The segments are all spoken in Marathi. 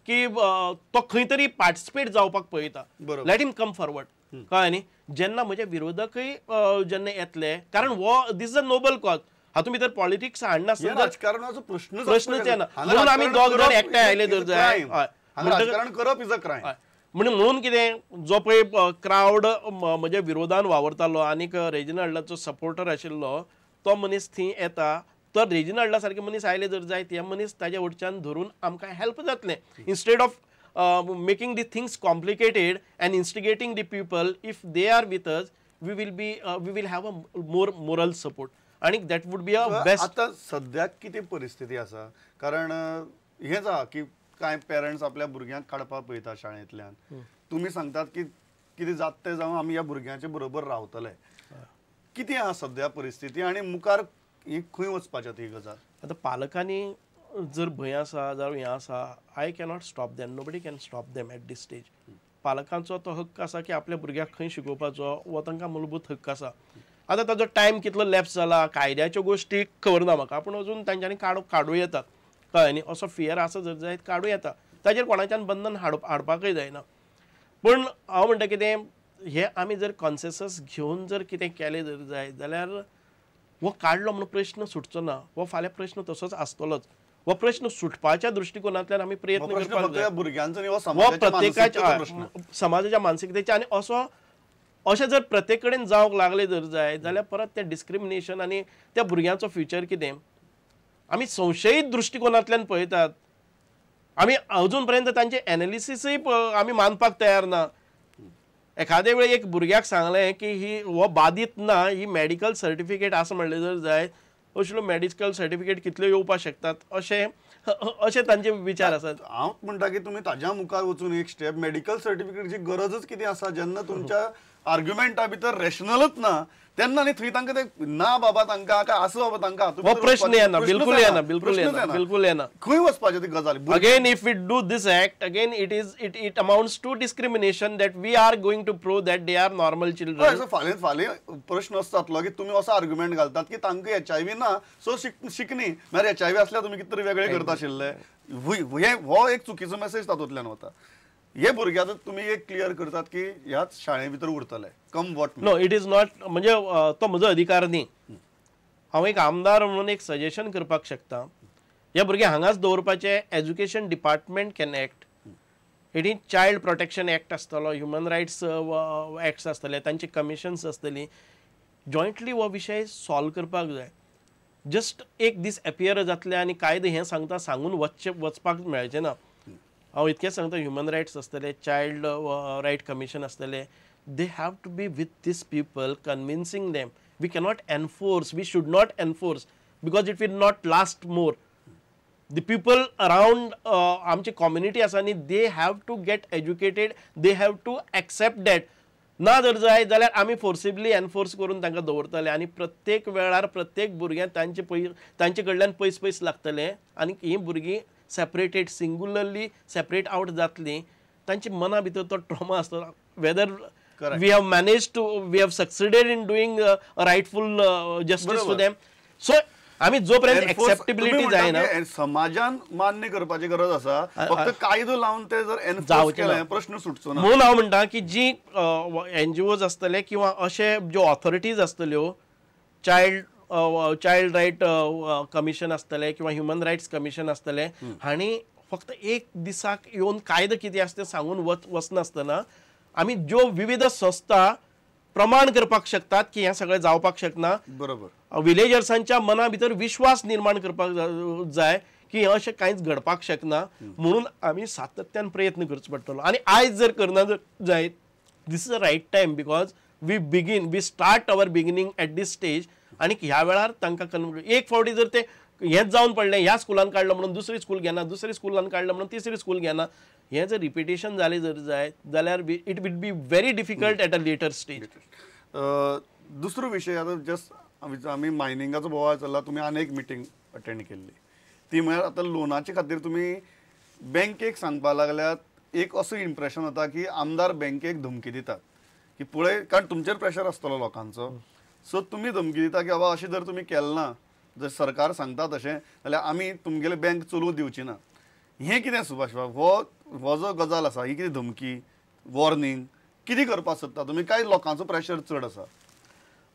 की तो खंय तरी पार्टिसिपेट जावपाक पळयता. Let him come forward. कळ्ळें न्ही. जेन्ना म्हजे विरोधकय जेन्ना येतले, कारण हो दिस इज अ नोबल कॉज. हातूंत भितर पॉलिटिक्स हाडनासतना राजकारणाचो प्रश्नच येना. म्हणून आमी दोग जाण एकठांय आयले जर जाय. राजकारण करप इज अ क्रायम. म्हणून कितें जो पळय क्रावड म्हज्या विरोधान वावरतालो आनीक रेजिनाल्डाचो सपोर्टर आशिल्लो तो मनीस थंय येता. तर रेजिनाल्डा सारके मनीस आयले जर जाय ते मनीस ताज्या वटच्यान धरून आमकां हेल्प जातलें. Instead of making the things complicated and instigating the people, if they are with us we will have a more moral support आणि that would be a best. आता सद्याक कितें परिस्थिती आसा, कारण हें जा की कांय पेरंट्स आपल्या भुरग्यांक काडपाक पळयता शाळेंतल्यान. तुमी सांगतात की कितें जाता तें जावं आमी ह्या भुरग्यांचे बरोबर रावतले. कितें आसा सद्या परिस्थिती आनी मुखार खंय वचपाचें ती गजाल? आतां पालकांनी जर भंय आसा जावं हें आसा, I cannot stop them. Nobody can stop them at this stage. पालकांचो तो हक्क आसा की आपल्या भुरग्याक खंय शिकोवपाचो हो तांकां मूलभूत हक्क आसा. आतां ताजो टायम कितलो लॅप्स जाला कायद्याच्यो गोश्टी खबर ना म्हाका, पूण अजून तांच्यांनी काडूं येता. कळ्ळें न्ही. असो फियर आसा जर जायत काडूं येता. ताजेर कोणाच्यान बंधन हाडपाकय जायना. पूण हांव म्हणटा कितें, हे आमी जर कॉन्सेसस घेवन जर कितें केलें जर जाय जाल्यार हो काडलो म्हणून प्रश्न सुटचो ना. हो फाल्यां प्रश्न तसोच आसतलोच. हो प्रश्न सुटपाच्या दृश्टिकोनांतल्यान आमी प्रयत्न करपाक जाय. हो प्रत्येकाच्या समाजाच्या मानसिकतेचे आनी अशें जर प्रत्येक कडेन जावंक लागलें जर जाय जाल्यार परत तें डिस्क्रिमिनेशन आनी त्या भुरग्यांचो फ्युचर कितें. आमी संशयीत दृश्टिकोनांतल्यान पळयतात. आमी अजून पर्यंत तांचे एनालिसिसय आमी मानपाक तयार ना. एखादे वेळी एक भुरग्याक सांगलें की हो बाधित ना, ही मेडिकल सर्टिफिकेट आसा म्हणलें जर जाय, असल्यो मेडिकल सर्टिफिकेट कितल्यो येवपाक शकतात अशे तांचे विचार आसात. हांव म्हणटा की तुमी ताज्या मुखार वचून एक स्टेप मेडिकल सर्टिफिकेटची गरजच कितें आसा जेन्ना तुमच्या आर्ग्युमेंटा भितर रॅशनलच ना तेन्ना न्ही थंय तांकां ते ना बाबा तांकां काय आसा बाबा तांकां हो प्रश्न येना. बिलकुल येना. खंय वचपाचें ती गजाल. Again if we do this act again it amounts to discrimination that we are going to prove that they are normal children. फाल्यां प्रश्न असो जातलो की तुमी असो आर्ग्युमेंट घालतात की तांकां HIV ना सो शिकनी म्हळ्यार HIV आसल्यार तुमी कितें तरी वेगळे करता आशिल्ले. हो एक चुकीचो मेसेज तातूंतल्यान वता. हे भुरग्यां तुमी एक क्लियर करतात की ह्याच शाळे भितर उरतले come what. No it is not. म्हणजे तो म्हजो अधिकार न्ही. हांव एक आमदार म्हणून एक सजेशन करपाक शकता. ह्या भुरग्यांक हांगाच दवरपाचें education department can act. It is child protection act आसतलो, ह्युमन रायट्स एक्ट्स आसतले, तांची कमिशन्स आसतली. जॉयंटली हो विशय सॉल्व करपाक जाय. जस्ट एक दीस एपियर जातले आनी कायदे हें सांगून वचपाक मेळचें ना. हांव इतकेंच सांगता, ह्युमन रायट्स आसतले, चायल्ड रायट कमिशन आसतले, they have to be with these people convincing them. We cannot enforce, we should not enforce because it will not last more. The people around आमची कम्युनिटी आसा न्ही, they have to get educated, they have to accept that. ना जर जाय जाल्यार आमी फोर्सिबली एनफोर्स करून तांकां दवरतले आनी प्रत्येक वेळार प्रत्येक भुरग्याक तांचे कडल्यान पयस लागतले आनी हीं भुरगीं सेपरेटेड सिंगुलरली सेपरेट आउट जातलीं. तांच्या मना भितर तो ट्रॉमा आसतलो. Whether we have manage to we have succeeded in doing rightful justice to them. So आमी जो पर्यंत एक्सेप्टेबिलिटी जायना समाजान मान्य करपाची गरज आसा. फक्त कायदो लावन ते जर एनफोर्स केले प्रश्न सुटचो ना. म्हणून हांव म्हणटा की जी NGOज आसतले किंवा अशे ज्यो ऑथॉरिटीज आसतल्यो, चायल्ड रायट कमिशन आसतले किंवा ह्युमन रायट्स कमिशन आसतले, हांणी फक्त एक दिसाक येवन कायदो कितें आसा तें सांगून वचनासतना आमी ज्यो विविध संस्था प्रमाण करपाक शकतात की हें सगळें जावपाक शकना. बरोबर. विलेजर्सांच्या मना भितर विश्वास निर्माण करपाक जाय की अशें कांयच घडपाक शकना. म्हणून आमी सातत्यान प्रयत्न करचो पडटलो. आनी आयज जर करना जायत, this is a right time because we start our beginning at this stage. आनी ह्या वेळार तांकां एक फावटी जर ते हेंच जावन पडलें, ह्या स्कुलान काडलो म्हणून दुसरी स्कूल घेना, दुसरी स्कुलान काडलो म्हणून तिसरी स्कूल घेना, हें जर रिपिटेशन जालें जर जाय जाल्यार it will be very difficult at a later stage. दुसरो विशय आतां जस्ट आमी मायनिंगाचो बोवाळ चल्ला. तुमी आनी एक मिटींग अटेंड केल्ली ती म्हळ्यार आतां लोनाचे खातीर तुमी बँकेक सांगपाक लागल्यात. एक असो इम्प्रेशन जाता की आमदार बँकेक धमकी दितात की पळय, कारण तुमचेर प्रेशर आसतलो लोकांचो, सो तुमी धमकी दिता की बाबा अशें जर तुमी केलें ना, जर सरकार सांगता तशें जाल्यार आमी तुमगेले बँक चलूंक दिवची ना. हे कितें सुभाष बाब, हो जो गजाल आसा ही कितें धमकी, वॉर्निंग कितें करपाक सोदता तुमी, काय लोकांचो प्रेशर चड आसा?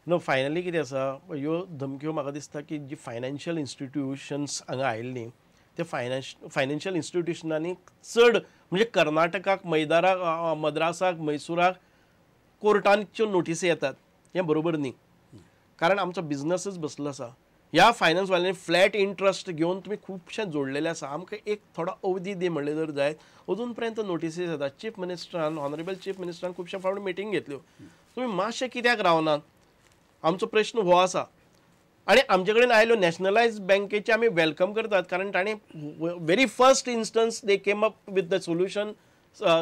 नो, फायनली कितें आसा, ह्यो धमक्यो म्हाका दिसता की जी फायनान्शियल इन्स्टिट्यूशन्स हांगा आयिल्लीं ते फायनान्शियल इन्स्टिट्यूशनांनी चड म्हणजे कर्नाटकाक, मद्रासाक, मैसुराक कोर्टांच्यो नोटीसी येतात, हें बरोबर न्ही. कारण आमचो बिझनसच बसलो आसा. ह्या फायनान्सवाल्यांनी फ्लॅट इंट्रस्ट घेवन तुमी खुबशे जोडलेले आसा. आमकां एक थोडो अवधी दी म्हणलें जर जायत, अजून पर्यंत नोटीसीस येतात. चीफ मिनिस्टरान, ऑनरेबल चीफ मिनिस्टरान खुबशे फावट मिटींग घेतल्यो. तुमी मातशे कित्याक रावनात? आमचो प्रश्न हो आसा. आणि आमचे कडेन आयल्यो नॅशनलायज बँकेचे आमी वेलकम करतात, कारण ताणें very first instance they came up with the solution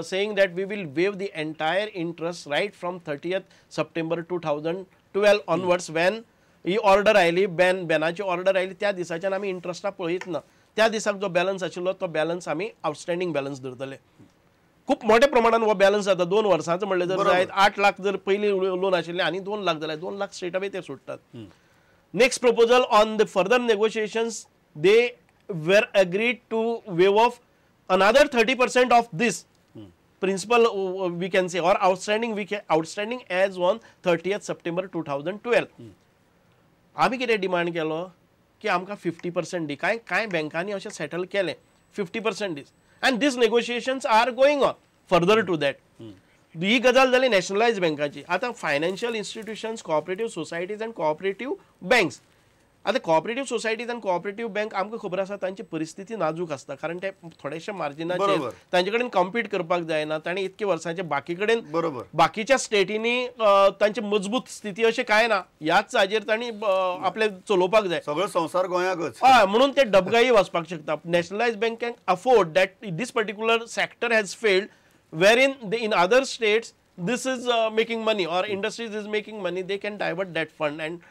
saying that we will waive the entire interest right from 30th September 2012 onwards when ही ऑर्डर आयली, बॅनाची ऑर्डर आयली त्या दिसाच्यान आमी इंट्रस्टा पळयत ना. त्या दिसाक जो बॅलन्स आशिल्लो तो बॅलन्स आमी आउटस्टँडींग बॅलन्स धरतले. खूप मोठ्या प्रमाणात हो बॅलन्स जाता. 2 वर्सांचो म्हणलें जर जायत 8 लाख जर पयली लोन आशिल्लें आनी 2 लाख जाल्यार 2 लाख स्ट्रेट अवे ते सुट्टात. Next proposal on the further negotiations they were agreed to waive off another 30% of this principal we can say or outstanding as on 30th September 2012. आम्ही कितें डिमांड केलो की आमकां 50% दी. कांय बँकांनी अशें सेटल केलें 50% दीस, and this negotiations are going on further to that. ही गजाल जाली नॅशनलायज बँकाची. आतां financial institutions, cooperative societies and cooperative banks. आता cooperative societies and cooperative bank आमकां खबर आसा तांची परिस्थिती नाजूक आसता, कारण ते थोडेशे मार्जिनाचेर तांचे कडेन कॉम्पीट करपाक जायना. तांणी इतके वर्सांचे बाकी कडेन बाकीच्या स्टेटींनी तांची मजबूत स्थिती अशें कांय ना. ह्याच हाजेर तांणी आपले चलोवपाक जाय. सगळो संवसार गोंयाकच. हय, म्हणून ते डबघाई वचपाक शकता. Nationalised bank can afford that this particular sector has failed wherein in other states this is making money or industries is making money, they can divert that fund and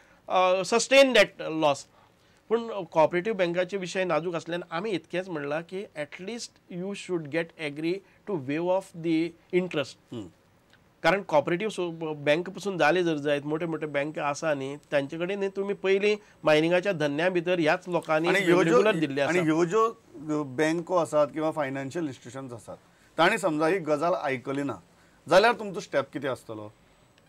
sustain that loss. पूण कोऑपरेटिव्ह बँकाचे विशय नाजूक असल्यान आमी इतकेंच म्हणलां की at least you should get agree to waive of the interest. कारण कोऑपरेटिव्ह बँक पासून जाले जर जायत, मोठे मोठे बँक आसा न्ही, तांचे कडेन न्ही तुमी पयलीं मायनिंगाच्या धंद्या भितर ह्याच लोकांनी रेग्युलर दिल्ले आसा. आणि ह्यो ज्यो बँको आसात किंवा फायनान्शियल इन्स्टिट्यूशन्स आसात, तांणी समजा ही गजाल आयकली ना जाल्यार तुमचो स्टेप कितें आसतलो?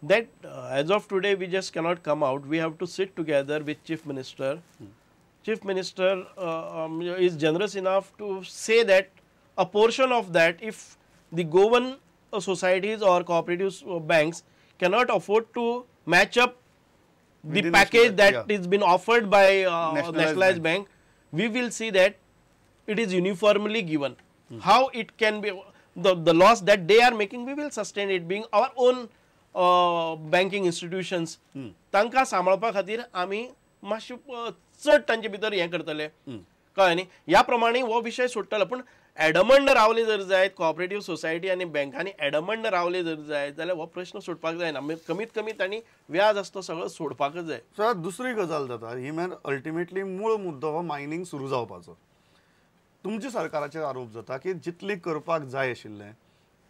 That as of today we just cannot come out. We have to sit together with Chief Minister. Chief Minister is generous enough to say that a portion of that, if the Goan societies or cooperative banks cannot afford to match up the package that is been offered by Nationalized Bank, we will see that it is uniformly given. How it can be, the loss that they are making, we will sustain it, being our own banking institutions. तांकां सांबाळपा खातीर आमी मातशें चड तांचे भितर हें करतले, कळ्ळें न्ही. ह्या प्रमाणे हो विशय सुट्टलो. पूण एडमंड रावले जर जायत, कोऑपरेटिव्ह सोसायटी आनी बँकांनी एडमंड रावले जर जायत जाल्यार हो प्रश्न सुटपाक जायना. कमीत कमी तांणी व्याज आसता सगळो सोडपाकच जाय. सो दुसरी गजाल जाता ही म्हळ्यार अल्टिमेटली मूळ मुद्दो हो मायनिंग सुरू जावपाचो. तुमच्या सरकाराचेर आरोप जाता की जितली करपाक जाय आशिल्लें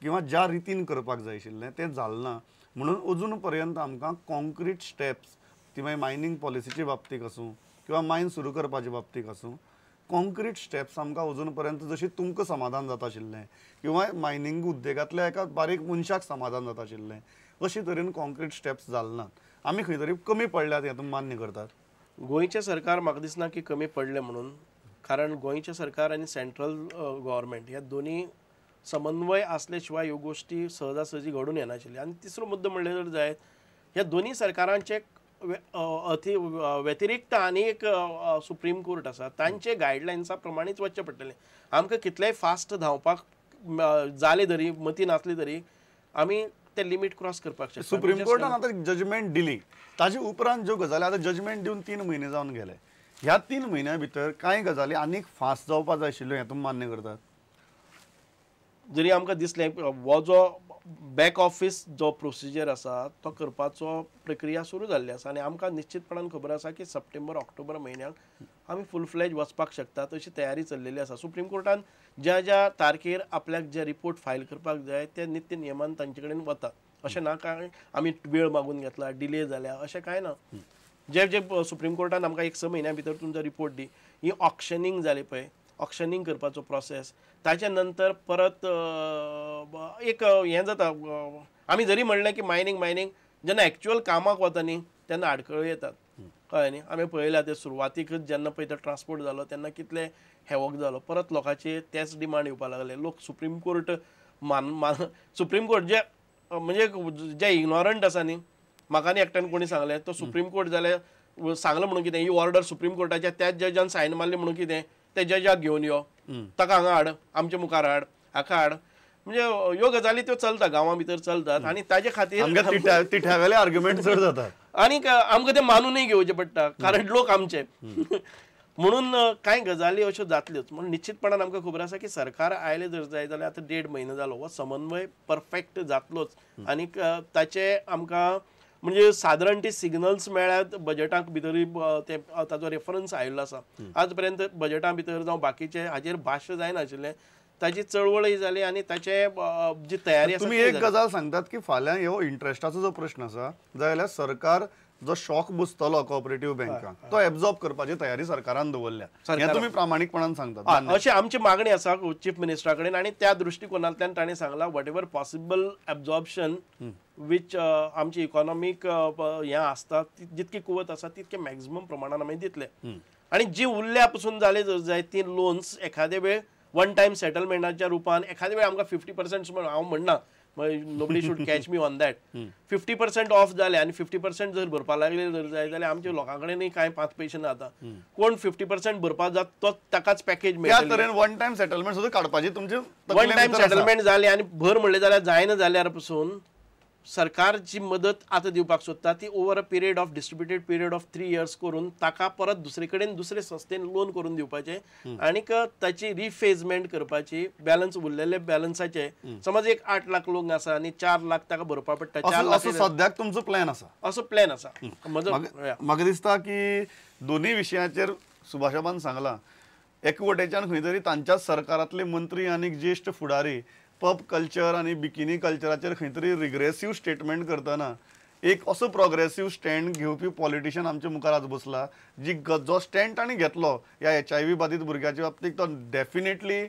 किंवा ज्या रितीन करपाक जाय आशिल्लें तें जालें ना, म्हणून अजून पर्यंत आमकां कॉन्क्रीट स्टेप्स, ती मागीर मायनिंग पॉलिसीचे बाबतीक आसूं किंवा मायन सुरू करपाचे बाबतीक आसूं, कॉन्क्रीट स्टेप्स आमकां अजून पर्यंत जशी तुमकां समाधान जाता आशिल्लें किंवा मायनिंग उद्देगांतल्या एका बारीक मनशाक समाधान जाता आशिल्लें, अशे तरेन कॉन्क्रीट स्टेप्स जाले नात. आमी खंय तरी कमी पडल्यात हें तुमी मान्य करतात? गोंयचें सरकार म्हाका दिसना की कमी पडलें म्हणून, कारण गोंयचें सरकार आनी सेंट्रल गव्हर्मेंट ह्या दोनी समन्वय असल्या शिवाय ह्यो गोष्टी सहजासहजी घडून येनाशिल्ल्यो. आनी तिसरो मुद्दो म्हणलें जर जायत, ह्या दोनी सरकारांचे व्यतिरिक्त आनी एक सुप्रीम कोर्ट आसा, तांचे गायडलायन्सा प्रमाणेच वचचें पडटलें. आमकां कितलेंय फास्ट धांवपाक जाले तरी, मती नासली तरी आमी ते लिमीट क्रॉस करपाक शकता. सुप्रीम कोर्टान आतां जजमेंट दिली, ताजे उपरांत ज्यो गजाली आतां जजमेंट दिवन 3 म्हयने जावन गेले, ह्या 3 म्हयन्या भितर कांय गजाली आनीक फास्ट जावपाक जाय आशिल्ल्यो हें तुमी मान्य करतात? जरी आमकां दिसलें हो जो बॅक ऑफिस जो प्रोसिजर आसा तो करपाचो प्रक्रिया सुरू जाल्ली आसा, आनी आमकां निश्चितपणान खबर आसा की सप्टेंबर ऑक्टोबर म्हयन्याक आमी फूल फ्लेज वचपाक शकतात अशी तयारी चल्लेली आसा. सुप्रीम कोर्टान ज्या ज्या तारखेर आपल्याक जे रिपोर्ट फायल करपाक जाय ते नित्य नियमान तांचे कडेन वतात. अशें ना काय आमी वेळ मागून घेतला, डिले जाल्या, अशें कांय ना. जे सुप्रीम कोर्टान आमकां 1 म्हयन्या भितर तुमचो रिपोर्ट दी. ही ऑक्शनिंग जाली पळय, ऑक्शनिंग करपाचो प्रोसेस ताचे नंतर परत एक हें जाता आमी जरी म्हणलें की मायनींग जेन्ना एक्चुअल कामाक वता न्ही तेन्ना आडखळी येतात कळ्ळें न्ही आमी पळयला ते सुरवातीकच जेन्ना पळय तो ट्रान्सपोर्ट जालो तेन्ना कितले हेवोक जालो परत लोकांचे तेच डिमांड येवपाक लागले लोक सुप्रीम कोर्ट सुप्रीम कोर्ट जे म्हणजे जे इग्नोरंट आसा न्ही म्हाका न्ही एकट्यान कोणी सांगलें तो सुप्रीम कोर्ट जाल्यार सांगलें म्हणून कितें ही ऑर्डर सुप्रीम कोर्टाच्या त्याच जजान सायन मारली म्हणून कितें ते जजाक घेवन यो ताका हांगा हाड आमच्या मुखार हाड हाका हाड म्हणजे ह्यो गजाली त्यो चलता गांवां भितर चलतात आनी ताजे खातीर तिठ्यावेले आर्ग्युमेंट चड जातात आनीक आमकां ते मानूनय घेवचे पडटा कारण लोक आमचे म्हणून कांय गजाली अश्यो जातल्योच म्हणून निश्चितपणान आमकां खबर आसा की सरकार आयले जर जाय जाल्यार आतां 1.5 म्हयनो जालो हो समन्वय परफेक्ट जातलोच आनीक ताचे आमकां म्हणजे सादारण ती सिग्नल्स मेळ्ळ्यात बजेटाक भितरूय ते ताचो रेफरन्स आयिल्लो आसा आज पर्यंत बजेटा भितर जावं बाकीचे हाचेर भाश्य जायनाशिल्लें ताची चळवळय जाली आनी ताचे जी तयारी आसा तुम्ही एक गजाल सांगतात की फाल्यां ह्यो इंट्रस्टाचो जो प्रश्न आसा जाल्यार सरकार जो शॉक बसतलो कोऑपरेटिव्ह बँकांक तो एब्झॉर्ब करपाची तयारी सरकारान दवरल्या हे तुम्ही प्रामाणिकपणान सांगतात अशी आमची मागणी आसा चीफ मिनिस्टरा कडेन आनी त्या दृश्टिकोनांतल्यान ताणें सांगलां वॉट एवर पॉसिबल एब्झॉर्प्शन वीच आमची इकॉनॉमीक हें आसता जितकी कुवत आसा तितके मॅक्झिमम प्रमाणान आमी दितले आनी जी उरल्या पसून जाले जर जाय ती लोन्स एखादे वेळ वन टायम सेटलमेंटाच्या रुपान एखादे वेळ आमकां 50% हांव म्हणना nobody should catch me on that 50% of जाले आनी 50% जर भरपा लागले जर जाय जाल्यार आमच्या लोकां कडेनय कांय 5 पयशे ना आता कोण 50% भरपा जात तो ताकाच पॅकेज मेळटलें तरेन वन टायम सेटलमेंट सुद्दां काडपाची तुमचे वन टायम सेटलमेंट जाले आनी भर म्हणले जाल्यार जायना जाल्यार पसून सरकारची मदत आता दिवपाक सोदता ती over a period of distributed period of 3 years करून ताका परत दुसरे कडेन दुसरे संस्थेन लोन करून दिवपाचे आनीक ताची रिफेजमेंट करपाची बॅलन्स उरलेले बॅलन्साचे समज एक 8 लाख लोक आसा आनी 4 लाख ताका भरपा पडटा 4 लाख असो सद्याक तुमचो प्लॅन आसा असो प्लॅन आसा म्हाका दिसता की दोन्ही विशयाचेर सुभाषाबान सांगला एकवटेच्यान खंय तरी तांच्याच सरकारांतले मंत्री आनी ज्येष्ठ फुडारी पब कल्चर आणि बिकिनी कल्चराचेर खंय तरी रिग्रेसिव्ह स्टेटमेंट करतना एक असो प्रोग्रेसिव्ह स्टँड घेवपी पॉलिटिशियन आमच्या मुखार आज बसला जो स्टँड ताणी घेतलो ह्या HIV बाधित भुरग्याच्या बाबतीत तो डेफिनेटली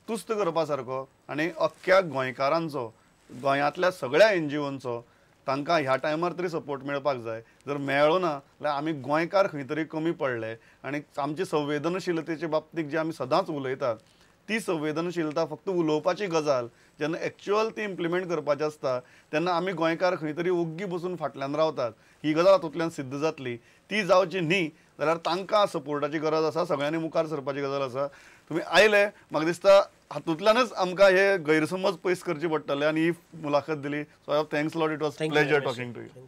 तुस्त करपा सारको आनी अख्ख्या गोंयकारांचो गोंयांतल्या सगळ्या NGOंचो तांकां ह्या टायमार तरी सपोर्ट मेळपाक जाय जर मेळ्ळो ना जाल्यार आमी गोंयकार खंय तरी कमी पडले आनी आमचे संवेदनशीलतेच्या बाबतीत जे आमी सदांच उलयतात ती संवेदनशीलता फक्त उलोवपाची गजाल जेन्ना एक्चुअल ती इम्प्लिमेंट करपाची आसता तेन्ना आमी गोंयकार खंय तरी ओग्गी बसून फाटल्यान रावतात ही गजाल हातूंतल्यान सिद्ध जातली ती जावची न्ही जाल्यार तांकां सपोर्टाची गरज आसा सगळ्यांनी मुखार सरपाची गजाल आसा तुमी आयले म्हाका दिसता हातूंतल्यानच आमकां हे गैरसमज पयस करचे पडटले आनी ही मुलाखत दिली so thanks lot it was pleasure talking to you